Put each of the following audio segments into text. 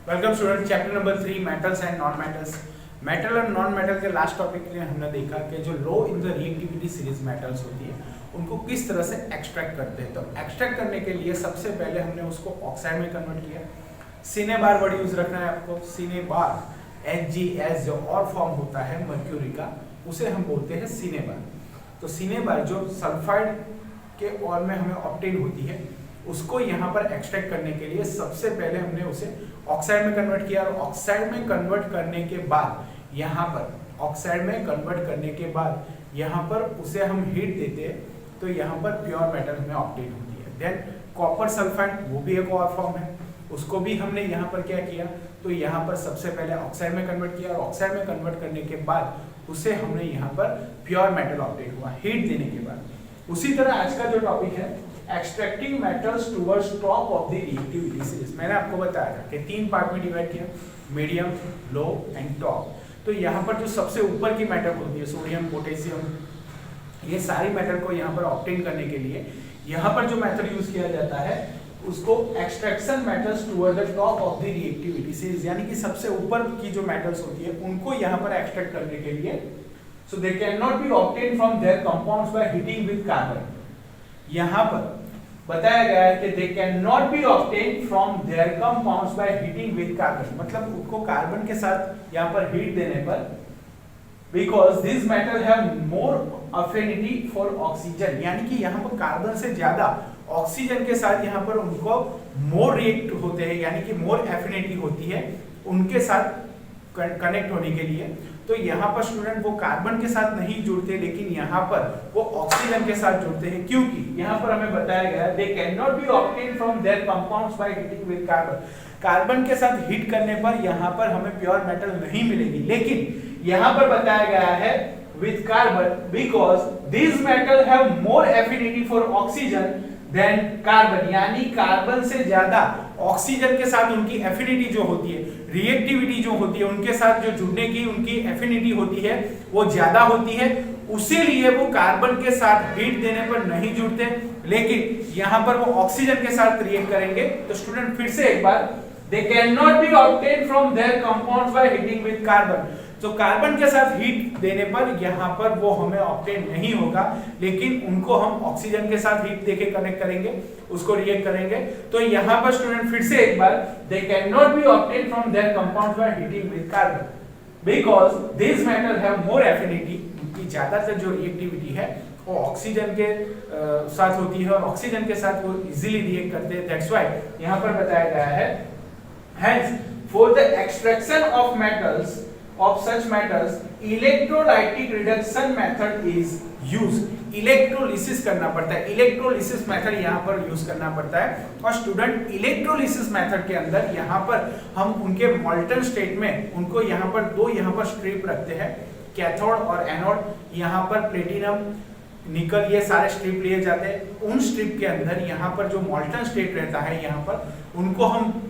Welcome student, chapter number 3 metals and non metals. Metal और non metal के last topic में हमने देखा कि जो low in the reactivity series metals होती है उनको किस तरह से एक्सट्रैक्ट करते हैं। तो एक्सट्रैक्ट करने के लिए सबसे पहले हमने उसको ऑक्साइड में कन्वर्ट किया। सीने बार वर्ड यूज रखना है आपको। सीने बार HgS जो और फॉर्म होता है मर्क्यूरी का, उसे हम बोलते हैं सीने बार। तो सीने बार जो सल्फाइड के और में हमें ऑब्टेन होती है, उसको यहाँ पर एक्सट्रैक्ट करने के लिए सबसे पहले हमने उसे ऑक्साइड में कन्वर्ट किया। और ऑक्साइड में कन्वर्ट करने के बाद यहाँ पर ऑक्साइड में कन्वर्ट करने के बाद यहाँ पर उसे हम हीट देते हैं, तो यहाँ पर प्योर मेटल हमें ऑब्टेन होती है। देन कॉपर सल्फाइड, वो भी एक और फॉर्म है, उसको भी हमने यहाँ पर क्या किया, तो यहाँ पर सबसे पहले ऑक्साइड में कन्वर्ट किया और ऑक्साइड में कन्वर्ट करने के बाद उसे हमने यहाँ पर प्योर मेटल ऑब्टेन हुआ हीट देने के बाद। उसी तरह आज का जो टॉपिक है extracting metals towards top of the reactivity series, मैंने आपको बताया था कि 3 पार्ट में डिवाइड किया, मीडियम, लो एंड टॉप। तो यहाँ पर जो सबसे ऊपर की मेटल होती है, सोडियम, पोटेशियम, ये सारी मेटल को यहाँ पर ऑब्टेन करने के लिए यहाँ पर जो मेथड यूज किया जाता है उसको extraction metals toward the top of the reactivity series, यानी कि सबसे ऊपर की जो मेटल्स होती है उनको यहाँ पर एक्सट्रैक्ट करने के लिए so they can not be obtain from their compounds by heating with carbon. यहाँ पर बताया गया है कि they cannot be obtained from their compounds by heating with carbon, मतलब उनको कार्बन के साथ यहाँ पर हीट देने पर because these metal have more affinity for oxygen, यानी कि यहाँ पर कार्बन से ज्यादा ऑक्सीजन के साथ यहाँ पर उनको मोर रिएक्ट होते हैं, यानी कि मोर एफिनिटी होती है उनके साथ कनेक्ट होने के लिए। तो यहाँ पर स्टूडेंट वो कार्बन के साथ नहीं जुड़ते, लेकिन यहाँ पर वो ऑक्सीजन के साथ जुड़ते हैं, क्योंकि यहाँ पर हमें बताया गया है they can not be obtain from their compounds by heating with carbon. Carbon के साथ हीट करने पर यहाँ पर हमें प्योर मेटल नहीं मिलेगी, लेकिन यहाँ पर बताया गया है with carbon because this metal have more affinity for oxygen than carbon, यानी कार्बन से ज्यादा ऑक्सीजन के साथ उनकी एफिनिटी जो होती है, रिएक्टिविटी जो होती है, उनके साथ जो जुड़ने की उनकी एफिनिटी होती है वो ज्यादा होती है, उसीलिए वो कार्बन के साथ हीट देने पर नहीं जुड़ते, लेकिन यहाँ पर वो ऑक्सीजन के साथ रिएक्ट करेंगे। तो स्टूडेंट फिर से एक बार, they can not be obtain from their compounds by heating with carbon. तो कार्बन के साथ हीट देने पर यहाँ पर वो हमें ऑब्टेन नहीं होगा, लेकिन उनको हम ऑक्सीजन के साथ हीट देके कनेक्ट करेंगे, उसको रिएक्ट करेंगे। तो यहाँ पर स्टूडेंट फिर से एक बार, they can not be obtain from their compounds by heating with carbon because this metal have more affinity, उनकी ज्यादातर जो रिएक्टिविटी है वो ऑक्सीजन के साथ होती है और ऑक्सीजन के साथ वो इजीली रिएक्ट करते हैं। दैट्स व्हाई यहाँ पर बताया गया है hence for the extraction of metals of such metals electrolytic reduction method is used। Electrolysis करना पड़ता है, इलेक्ट्रोलिसिस मेथड यहाँ पर यूज करना पड़ता है। और स्टूडेंट इलेक्ट्रोलिसिस मेथड के अंदर यहाँ पर हम उनके मॉल्टन स्टेट में उनको यहाँ पर दो यहाँ पर स्ट्रिप रखते हैं, कैथोड और एनोड। यहाँ पर प्लेटिनम, निकल, ये सारे स्ट्रिप लिए जाते हैं। उन स्ट्रिप के अंदर यहाँ पर जो मॉल्टन स्टेट रहता है यहाँ पर उनको हम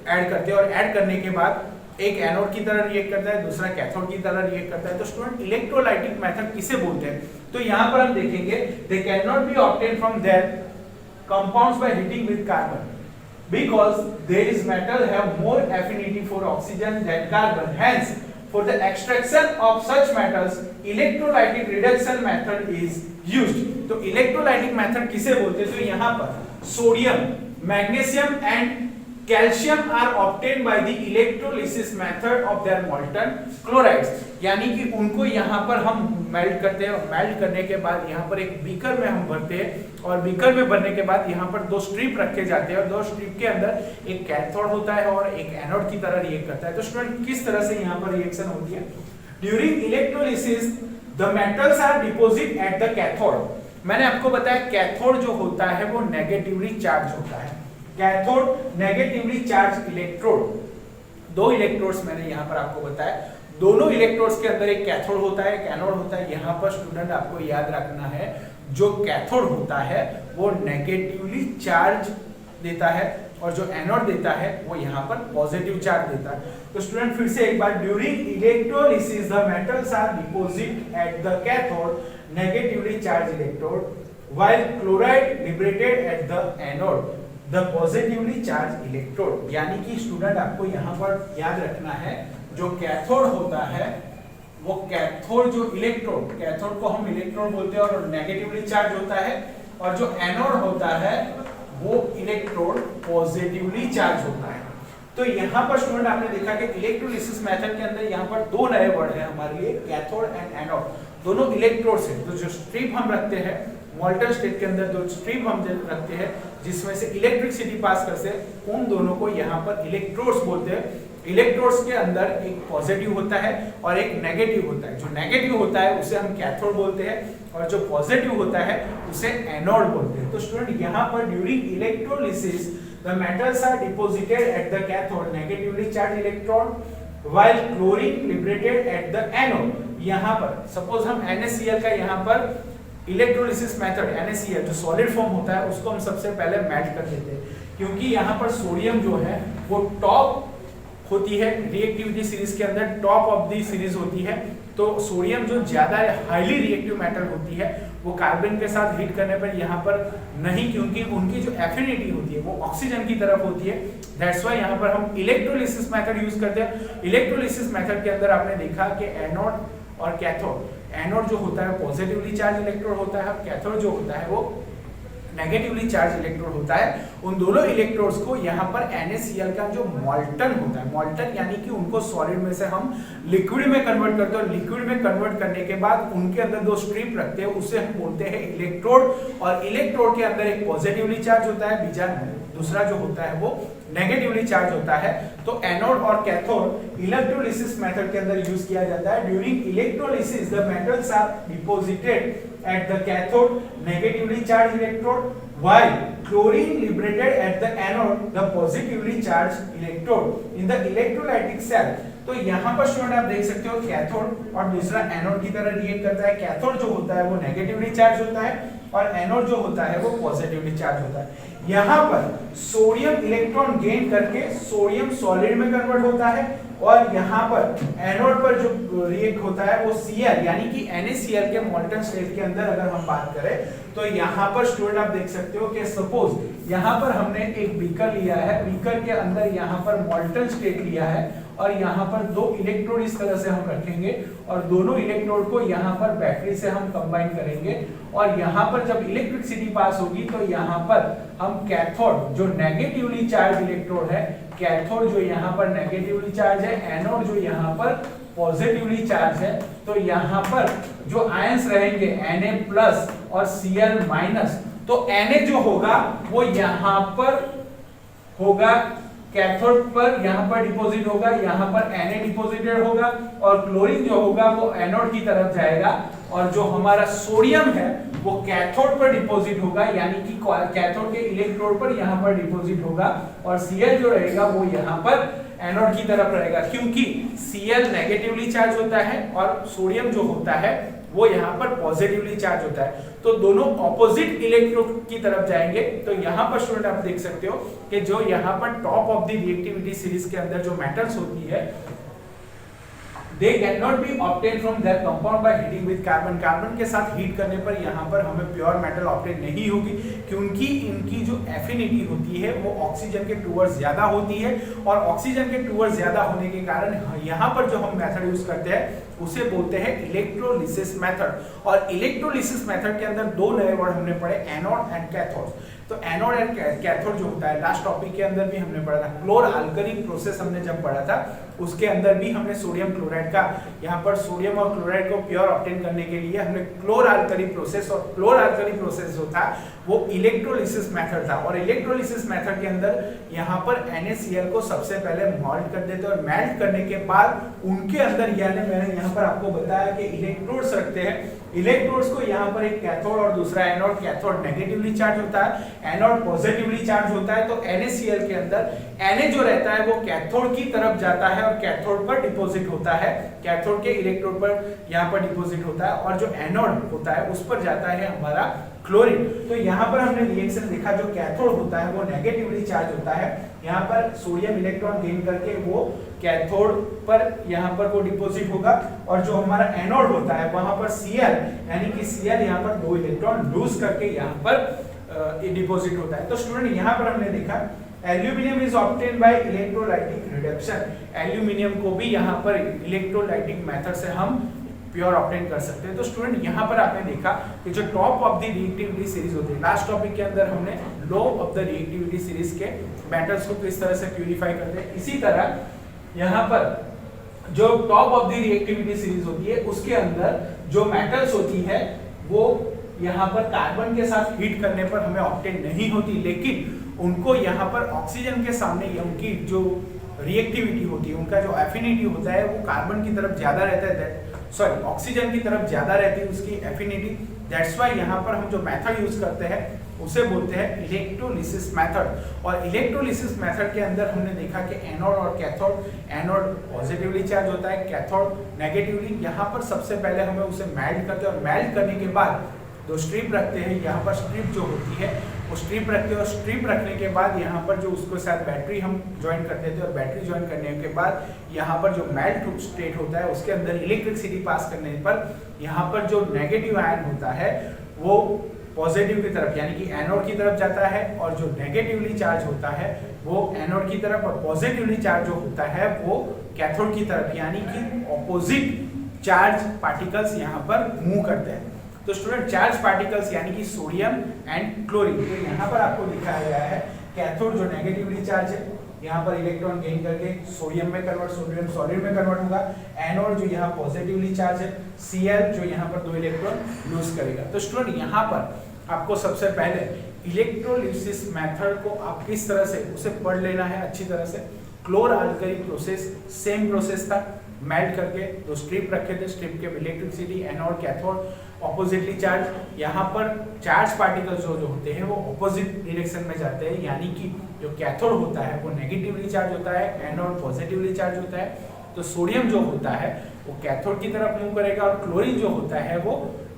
ऐड करते हैं और ऐड करने के बाद एक एनोड की तरह रिएक्ट करता है, दूसरा कैथोड की तरह रिएक्ट करता है। तो स्टूडेंट इलेक्ट्रोलाइटिक मेथड किसे बोलते हैं, तो यहाँ पर हम देखेंगे they can not be obtain from their compounds by heating with carbon because this metal have more affinity for oxygen than carbon. Hence for the extraction of such metals electrolytic reduction method is used। तो electrolytic method किसे बोलते हैं, तो यहाँ पर sodium, magnesium and calcium are obtained by the electrolysis method of their molten chlorides, यानी कि उनको यहाँ पर हम मेल्ट करते हैं और मेल्ट करने के बाद यहाँ पर एक बीकर में हम भरते हैं और बीकर में भरने के बाद यहाँ पर 2 स्ट्रिप रखे जाते हैं और 2 स्ट्रिप के अंदर एक कैथोड होता है और एक एनोड की तरह रिएक्ट करता है। तो स्टूडेंट किस तरह से यहाँ पर रिएक्शन होती है, during electrolysis the metals are deposit at the cathode. मैंने आपको बताया कैथोड जो होता है वो नेगेटिवली चार्ज होता है, cathode negatively charge electrode. 2 electrodes मैंने यहाँ पर आपको बताया, दोनों इलेक्ट्रोड्स के अंदर एक कैथोड होता है, एक एनोड होता है। यहाँ पर स्टूडेंट आपको याद रखना है जो कैथोड होता है वो नेगेटिवली चार्ज देता है और जो एनोड देता है वो यहाँ पर पॉजिटिव चार्ज देता है। तो स्टूडेंट फिर से एक बार, during electrolysis the metals are deposit at the cathode negatively charge electrode while chloride liberated at the anode the positively charge electrode, यानी कि स्टूडेंट आपको यहाँ पर याद रखना है जो कैथोड होता है वो कैथोड जो इलेक्ट्रोड, कैथोड को हम इलेक्ट्रोड बोलते हैं और नेगेटिवली चार्ज होता है, और जो एनोड होता है वो इलेक्ट्रोड पॉजिटिवली चार्ज होता है। तो यहाँ पर स्टूडेंट आपने देखा कि इलेक्ट्रोलिसिस मेथड के अंदर यहाँ पर दो नए वर्ड है हमारे लिए, कैथोड एंड एनोड, दोनों इलेक्ट्रोड्स हैं। तो जो स्ट्रिप हम रखते हैं मॉल्टन स्टेट के अंदर, जो स्ट्रिप हम रखते हैं जिसमें से इलेक्ट्रिसिटी पास करते हैं, उन दोनों को यहाँ पर इलेक्ट्रोड्स बोलते हैं। इलेक्ट्रोड्स के अंदर एक पॉजिटिव होता है और एक नेगेटिव होता है। जो नेगेटिव होता है उसे हम कैथोड बोलते हैं और जो पॉजिटिव होता है उसे एनोड बोलते हैं। तो स्टूडेंट यहाँ पर during electrolysis the metals are deposited at the cathode negatively charged electron while chlorine liberated at the anode। यहाँ पर सपोज हम NaCl का यहाँ पर इलेक्ट्रोलिसिस मेथड NaCl जो सॉलिड फॉर्म होता है उसको हम सबसे पहले मेल्ट कर देते हैं, क्योंकि यहाँ पर सोडियम जो है वो टॉप होती है रिएक्टिविटी सीरीज के अंदर, टॉप ऑफ द सीरीज होती है। तो सोडियम जो ज्यादा हाईली रिएक्टिव मेटल होती है वो कार्बन के साथ हीट करने पर यहाँ पर नहीं, क्योंकि उनकी जो एफिनिटी होती है वो ऑक्सीजन की तरफ होती है। दैट्स व्हाई यहाँ पर हम इलेक्ट्रोलिसिस मेथड यूज करते हैं। इलेक्ट्रोलिसिस मेथड के अंदर आपने देखा कि एनोड और कैथोड, एनोड जो होता है पॉजिटिवली चार्ज इलेक्ट्रोड होता है, कैथोड जो होता है वो नेगेटिवली चार्ज इलेक्ट्रोड होता है। उन दोनों इलेक्ट्रोड्स को यहाँ पर NaCl का जो मॉल्टन होता है, मॉल्टन यानी कि उनको सॉलिड में से हम लिक्विड में कन्वर्ट करते हैं, और लिक्विड में कन्वर्ट करने के बाद उनके अंदर दो स्ट्रिप रखते हैं, उसे हम बोलते हैं इलेक्ट्रोड। और इलेक्ट्रोड के अंदर एक पॉजिटिवली चार्ज होता है, दूसरा जो होता है वो नेगेटिवली चार्ज होता है। तो एनोड और कैथोड इलेक्ट्रोलिसिस मेथड के अंदर यूज किया जाता है। During electrolysis the metals are deposited at the cathode negatively charged electrode while chlorine liberated at the anode the positively charged electrode in the electrolytic cell। तो यहाँ पर student आप देख सकते हो कैथोड और दूसरा एनोड की तरह रिएक्ट करता है। कैथोड जो होता है वो नेगेटिवली चार्ज होता है और एनोड जो होता है वो पॉजिटिवली चार्ज होता है। यहाँ पर सोडियम इलेक्ट्रॉन गेन करके सोडियम सॉलिड में कन्वर्ट होता है, और यहाँ पर एनोड पर जो रिएक्ट होता है वो Cl यानी कि NaCl के मॉल्टन स्टेट के अंदर अगर हम बात करें तो यहाँ पर स्टूडेंट आप देख सकते हो कि सपोज यहाँ पर हमने एक बीकर लिया है, बीकर के अंदर यहाँ पर मॉल्टन स्टेट लिया है और यहाँ पर दो इलेक्ट्रोड इस तरह से हम रखेंगे और दोनों इलेक्ट्रोड को यहाँ पर बैटरी से हम कंबाइन करेंगे, और यहाँ पर जब इलेक्ट्रिसिटी पास होगी तो यहाँ पर हम कैथोड जो नेगेटिवली चार्ज इलेक्ट्रोड है, कैथोड जो यहाँ पर नेगेटिवली चार्ज है, एनोड जो यहाँ पर पॉजिटिवली चार्ज है, तो यहाँ पर जो आयंस रहेंगे Na+ और Cl-, तो Na जो होगा वो यहाँ पर होगा कैथोड पर, यहाँ पर डिपॉजिट होगा, यहाँ पर Na डिपॉजिटेड होगा, और क्लोरीन जो होगा वो एनोड की तरफ जाएगा, और जो हमारा सोडियम है वो कैथोड पर डिपॉजिट होगा, यानी कि कैथोड के इलेक्ट्रोड पर यहाँ पर डिपॉजिट होगा, और Cl जो रहेगा वो यहाँ पर एनोड की तरफ रहेगा, क्योंकि Cl नेगेटिवली चार्ज होता है और सोडियम जो होता है वो यहाँ पर पॉजिटिवली चार्ज होता है। तो दोनों ऑपोजिट इलेक्ट्रोड की तरफ जाएंगे। तो यहाँ पर स्टूडेंट आप देख सकते हो कि जो यहाँ पर top of the reactivity series के अंदर जो मेटल्स होती है they cannot be obtained from their compound by heating with carbon। Carbon के साथ हीट करने पर यहाँ पर हमें प्योर मेटल ऑब्टेन नहीं होगी, क्योंकि इनकी जो एफिनिटी होती है वो ऑक्सीजन के टूवर्ड्स ज्यादा होती है, और ऑक्सीजन के टूवर्ड्स ज्यादा होने के कारण यहाँ पर जो हम मेथड यूज करते हैं उसे बोलते हैं इलेक्ट्रोलिसिस मेथड। और इलेक्ट्रोलिसिस मेथड के अंदर दो नए वर्ड हमने पढ़े, एनोड एंड कैथोड। तो एनोड एंड कैथोड जो होता है लास्ट टॉपिक के अंदर भी हमने पढ़ा था, क्लोर अल्कली प्रोसेस हमने जब पढ़ा था उसके अंदर भी हमने सोडियम क्लोराइड का, यहाँ पर सोडियम और क्लोराइड को प्योर ऑब्टेन करने के लिए हमने क्लोर अल्कली प्रोसेस, और क्लोर अल्कली प्रोसेस जो था वो इलेक्ट्रोलिसिस मेथड था। और इलेक्ट्रोलिसिस मेथड के अंदर यहाँ पर NaCl को सबसे पहले मेल्ट कर देते हैं, और मेल्ट करने के बाद उनके अंदर, यानी मैंने यहाँ पर आपको बताया कि इलेक्ट्रोड्स रखते हैं, इलेक्ट्रोड्स को यहाँ पर एक कैथोड और दूसरा एनोड, कैथोड नेगेटिवली चार्ज होता है, एनोड पॉजिटिवली चार्ज होता है। तो NaCl के अंदर Na जो रहता है वो कैथोड की तरफ जाता है और कैथोड पर डिपॉजिट होता है, कैथोड के इलेक्ट्रोड पर यहाँ पर डिपॉजिट होता है, और जो एनोड होता है उस पर जाता है हमारा क्लोरीन। तो यहाँ पर हमने रिएक्शन देखा, जो कैथोड होता है वो नेगेटिवली चार्ज होता है, यहाँ पर सोडियम इलेक्ट्रॉन गेन करके वो कैथोड पर यहाँ पर वो डिपॉजिट होगा, और जो हमारा एनोड होता है वहां पर Cl यानी कि Cl यहाँ पर दो इलेक्ट्रॉन लूज करके यहाँ पर डिपॉजिट होता है। तो स्टूडेंट यहाँ पर हमने देखा aluminium is obtain bye electrolytic reduction, aluminium को भी यहाँ पर इलेक्ट्रोलाइटिक मेथड से हम प्योर ऑब्टेन कर सकते हैं। तो स्टूडेंट यहाँ पर आपने देखा कि जो top of the reactivity series होती है, लास्ट टॉपिक के अंदर हमने लो ऑफ द रिएक्टिविटी सीरीज के मेटल्स को किस तरह से प्यूरिफाई करते हैं, इसी तरह यहाँ पर जो top of the reactivity series होती है उसके अंदर जो मेटल्स होती है वो यहाँ पर कार्बन के साथ हीट करने पर हमें ऑब्टेन नहीं होती, लेकिन उनको यहाँ पर ऑक्सीजन के सामने उनकी जो रिएक्टिविटी होती है, उनका जो एफिनिटी होता है वो कार्बन की तरफ ज्यादा रहता है, सॉरी ऑक्सीजन की तरफ ज्यादा रहती है उसकी एफिनिटी। दैट्स व्हाई यहाँ पर हम जो मेथड यूज करते हैं उसे बोलते हैं इलेक्ट्रोलिसिस मेथड। और इलेक्ट्रोलिसिस मेथड के अंदर हमने देखा कि एनोड और कैथोड, एनोड पॉजिटिवली चार्ज होता है, कैथोड नेगेटिवली। यहाँ पर सबसे पहले हमें उसे मेल्ट करते हैं और मेल्ट करने के बाद दो स्ट्रिप रखते हैं, यहाँ पर स्ट्रिप जो होती है वो स्ट्रिप रखते हैं और स्ट्रिप रखने के बाद यहाँ पर जो उसके साथ बैटरी हम ज्वाइन करते थे और बैटरी ज्वाइन करने के बाद यहाँ पर जो मेल्ट स्टेट होता है उसके अंदर इलेक्ट्रिसिटी पास करने पर यहाँ पर जो नेगेटिव आयन होता है वो पॉजिटिव की तरफ यानी कि एनोड की तरफ जाता है और जो नेगेटिवली चार्ज होता है वो एनोड की तरफ और पॉजिटिवली चार्ज जो होता है वो कैथोड की तरफ यानी कि ऑपोजिट चार्ज पार्टिकल्स यहाँ पर मूव करते हैं। तो स्टूडेंट चार्ज पार्टिकल्स यानी कि सोडियम एंड क्लोरीन, तो यहाँ पर आपको दिखाया गया है कैथोड जो नेगेटिवली चार्ज है यहाँ पर इलेक्ट्रॉन गेन करके सोडियम में कन्वर्ट, सोडियम सॉलिड में कन्वर्ट होगा। एनोड जो यहाँ पॉजिटिवली चार्ज है, Cl जो यहाँ पर 2 इलेक्ट्रॉन लूज करेगा। तो स्टूडेंट यहाँ पर आपको सबसे पहले इलेक्ट्रोलिसिस मेथड को आप किस तरह से उसे पढ़ लेना है अच्छी तरह से। क्लोर अल्कली प्रोसेस सेम प्रोसेस था, मेल्ट करके दो स्ट्रिप रखे थे, स्ट्रिप के electricity anode cathode oppositely charge, यहाँ पर चार्ज पार्टिकल्स जो होते हैं वो ऑपोजिट डायरेक्शन में जाते हैं यानी कि जो कैथोड होता है वो नेगेटिवली चार्ज होता है, एनोड पॉजिटिवली चार्ज होता है। तो सोडियम जो होता है वो कैथोड की तरफ मूव करेगा और क्लोरीन जो होता है वो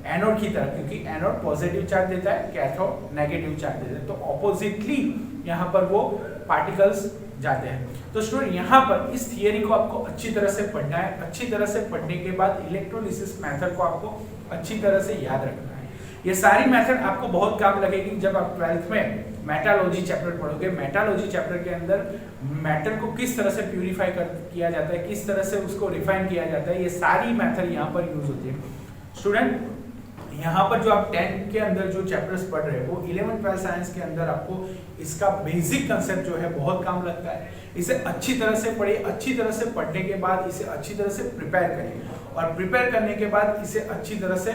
एनोड की तरफ, क्योंकि एनोड पॉजिटिव चार्ज देता है, कैथोड नेगेटिव चार्ज देता है, तो ऑपोजिटली यहाँ पर वो पार्टिकल्स जाते हैं। तो स्टूडेंट यहाँ पर इस थियरी को आपको अच्छी तरह से पढ़ना है। अच्छी तरह से पढ़ने के बाद इलेक्ट्रोलिसिस मेथड को आपको अच्छी तरह से याद रखना है। ये सारी मेथड आपको बहुत काम लगेगी जब आप 12th में मेटालॉजी चैप्टर पढ़ोगे। मेटालॉजी चैप्टर के अंदर मेटल को किस तरह से प्यूरिफाई किया जाता है, किस तरह से उसको रिफाइन किया जाता है, ये सारी मेथड यहाँ पर यूज होती है। स्टूडेंट यहाँ पर जो आप 10th के अंदर जो चैप्टर्स पढ़ रहे हो वो 11th-12th साइंस के अंदर आपको इसका बेसिक कंसेप्ट जो है बहुत काम लगता है। इसे अच्छी तरह से पढ़िए, अच्छी तरह से पढ़ने के बाद इसे अच्छी तरह से प्रिपेयर करिए और प्रिपेयर करने के बाद इसे अच्छी तरह से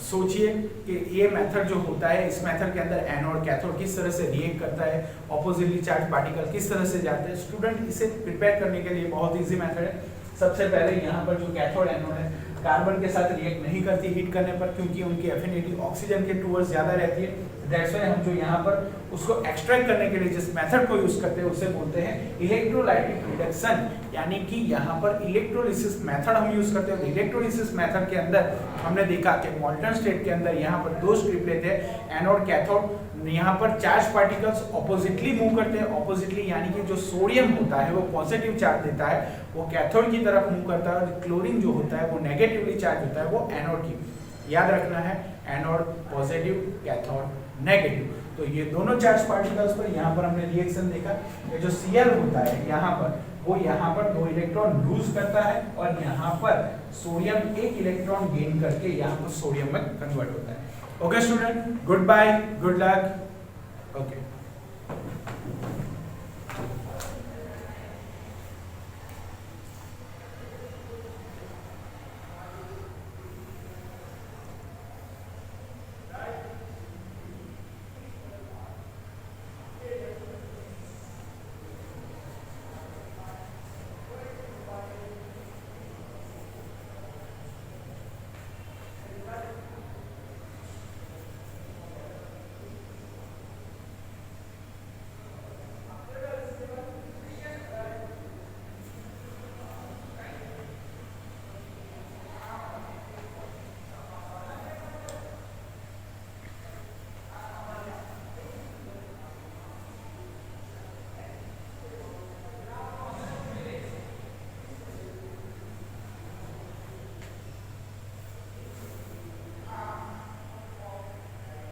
सोचिए कि ये मेथड जो होता है इस मेथड के अंदर एनोड कैथोड किस तरह से रिएक्ट करता है, ऑपोजिटली चार्ज पार्टिकल किस तरह से जाते हैं। स्टूडेंट इसे प्रिपेयर करने के लिए बहुत ईजी मेथड है। सबसे पहले यहाँ पर जो कैथोड एनोड है कार्बन के साथ रिएक्ट नहीं करती हीट करने पर, क्योंकि उनकी एफिनिटी ऑक्सीजन के टूवर्ड्स ज्यादा रहती है। दैट्स व्हाई हम जो यहाँ पर उसको एक्सट्रैक्ट करने के लिए जिस मेथड को यूज करते हैं उसे बोलते हैं इलेक्ट्रोलाइटिक रिडक्शन, यानी कि यहाँ पर इलेक्ट्रोलिसिस मेथड हम यूज करते हैं। इलेक्ट्रोलिसिस मेथड के अंदर हमने देखा कि मॉल्टन स्टेट के अंदर यहाँ पर दो स्ट्रिप लेते हैं एनोड कैथोड, यहाँ पर चार्ज पार्टिकल्स ऑपोजिटली मूव करते हैं। ऑपोजिटली यानी कि जो सोडियम होता है वो पॉजिटिव चार्ज देता है, वो कैथोड की तरफ मूव करता है, और क्लोरीन जो होता है वो नेगेटिवली चार्ज होता है, वो एनोड की। याद रखना है एनोड पॉजिटिव, कैथोड नेगेटिव। तो ये दोनों चार्ज पार्टिकल्स पर यहाँ पर हमने रिएक्शन देखा। ये जो Cl होता है यहाँ पर वो यहाँ पर 2 इलेक्ट्रॉन लूज करता है और यहाँ पर सोडियम 1 इलेक्ट्रॉन गेन करके यहाँ पर सोडियम में कन्वर्ट होता है। Okay student, goodbye, good luck. Okay.